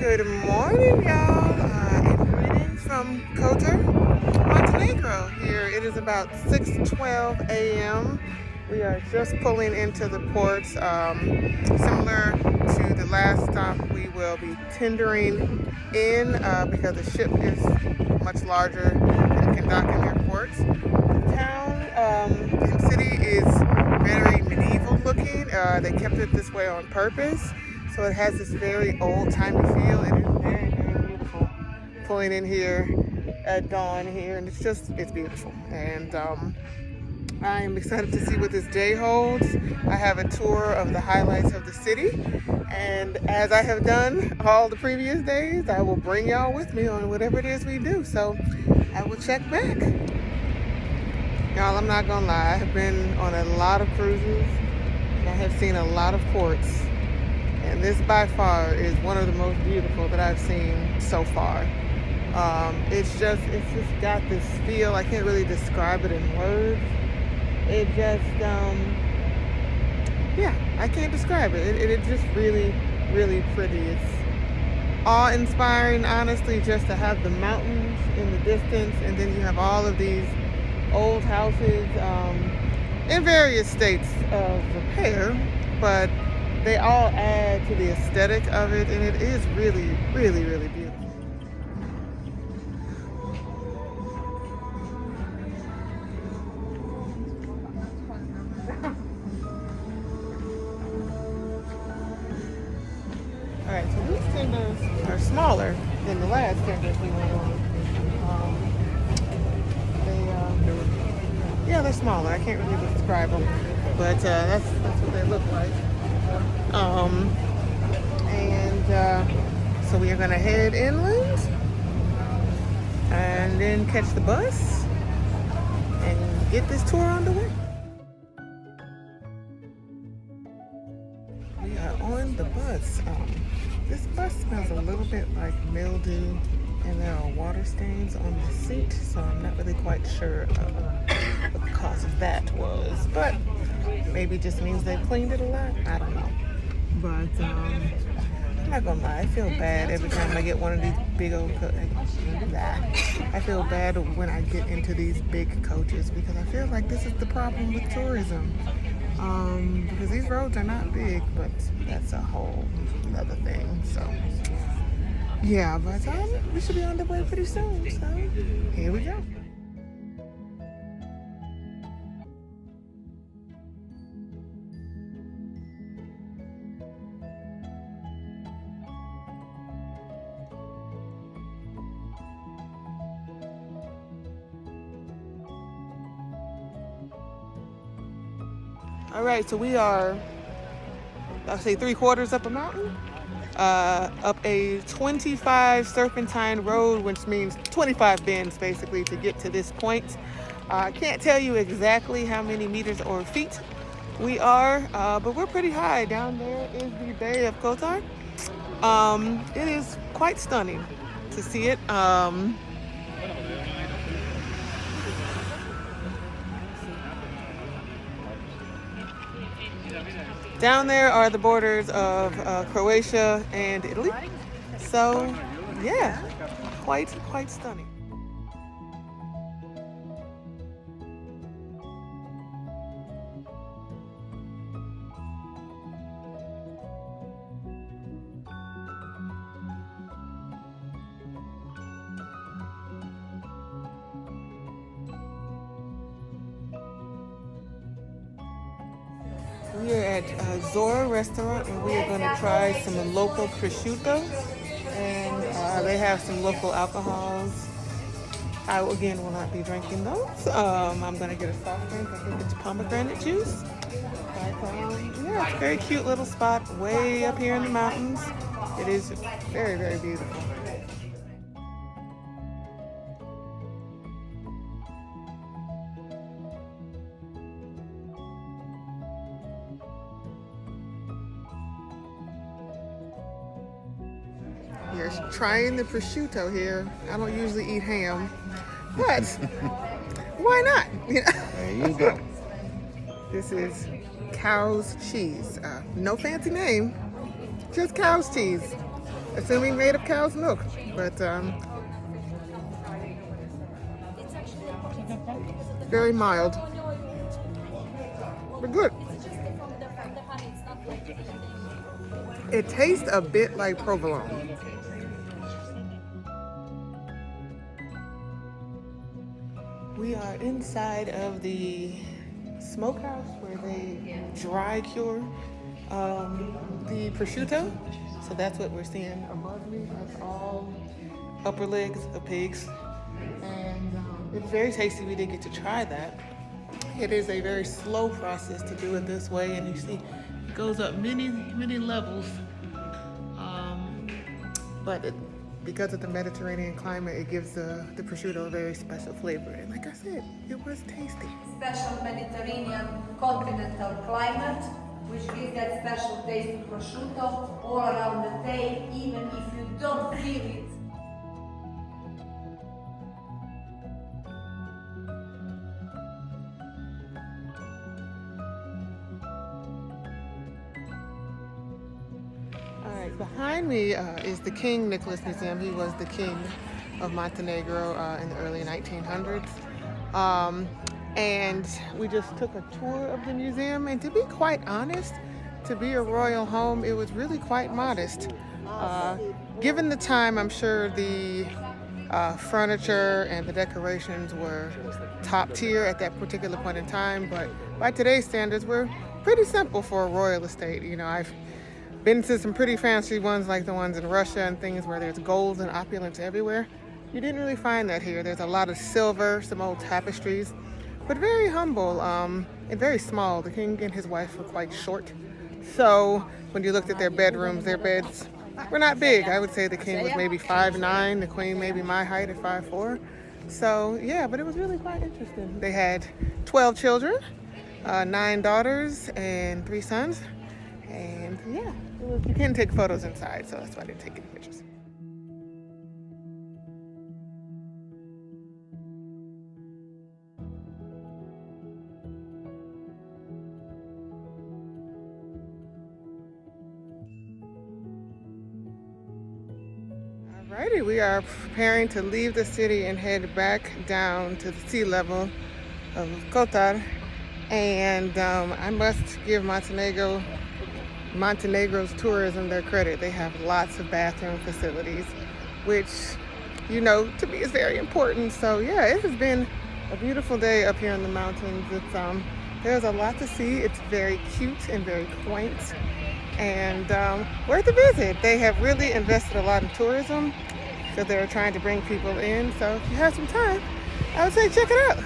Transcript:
Good morning, y'all, and greetings from Kotor, Montenegro. Here it is about 6:12 a.m. We are just pulling into the port. Similar to the last stop, we will be tendering in because the ship is much larger and can dock in their ports. The town and city is very medieval looking. They kept it this way on purpose. So it has this very old-timey feel. It is very, very beautiful pulling in here at dawn here, and it's beautiful. And I am excited to see what this day holds. I have a tour of the highlights of the city, and as I have done all the previous days, I will bring y'all with me on whatever it is we do. So I will check back. Y'all, I'm not gonna lie, I have been on a lot of cruises, and I have seen a lot of ports. And this by far is one of the most beautiful that I've seen so far. It's just got this feel. I can't really describe it in words. It just, I can't describe it. It's just really, really pretty. It's awe-inspiring, honestly, just to have the mountains in the distance, and then you have all of these old houses in various states of repair, but they all add to the aesthetic of it, and it is really, really, really beautiful. All right, so these tenders are smaller than the last tenders we went on. They're smaller. I can't really describe them, but that's what they look like. So we are going to head inland and then catch the bus and get this tour underway. We are on the bus. This bus smells a little bit like mildew, and there are water stains on the seat, so I'm not really quite sure what the cause of that was, but maybe it just means they cleaned it a lot. I don't know. But I'm not gonna lie, I feel bad every time I get one of these big old I feel bad when I get into these big coaches, because I feel like this is the problem with tourism. Because these roads are not big, but that's a whole other thing. So yeah, but we should be on the way pretty soon. So here we go. All right, so we are, I'll say 3/4 up a mountain, up a 25 serpentine road, which means 25 bends basically to get to this point. I can't tell you exactly how many meters or feet we are, but we're pretty high. Down there is the Bay of Kotor. It is quite stunning to see it. Down there are the borders of Croatia and Italy. So, yeah, quite stunning. We are at Zora restaurant, and we are going to try some local prosciutto, and they have some local alcohols. I again will not be drinking those. I'm going to get a soft drink. I think it's pomegranate juice. But yeah, it's a very cute little spot way up here in the mountains. It is very, very beautiful. You're trying the prosciutto here. I don't usually eat ham, but why not? There you go. This is cow's cheese. No fancy name, just cow's cheese. assuming made of cow's milk. But very mild, but good. It tastes a bit like provolone. We are inside of the smokehouse where they dry cure the prosciutto. So that's what we're seeing above me. That's all upper legs of pigs. And it's very tasty. We did get to try that. It is a very slow process to do it this way. And you see it goes up many, many levels. But because of the Mediterranean climate, it gives the prosciutto a very special flavor. And like I said, it was tasty. Special Mediterranean continental climate, which gives that special taste to prosciutto all around the day, even if you don't feel it. Behind me is the King Nicholas Museum. He was the king of Montenegro in the early 1900s. And we just took a tour of the museum. And to be quite honest, to be a royal home, it was really quite modest. Given the time, I'm sure the furniture and the decorations were top tier at that particular point in time. But by today's standards, we're pretty simple for a royal estate. You know, I've been to some pretty fancy ones like the ones in Russia and things where there's gold and opulence everywhere. You didn't really find that here. There's a lot of silver, some old tapestries, but very humble and very small. The king and his wife were quite short. So when you looked at their bedrooms, their beds were not big. I would say the king was maybe 5'9", the queen maybe my height at 5'4". So yeah, but it was really quite interesting. They had 12 children, 9 daughters and 3 sons. And yeah, you can take photos inside, so that's why I didn't take any pictures. Alrighty, we are preparing to leave the city and head back down to the sea level of Kotor. And I must give Montenegro's tourism their credit. They have lots of bathroom facilities, which, you know, to me is very important. So yeah, it has been a beautiful day up here in the mountains. It's there's a lot to see. It's very cute and very quaint, and worth a visit. They have really invested a lot in tourism, so they're trying to bring people in. So if you have some time, I would say check it out.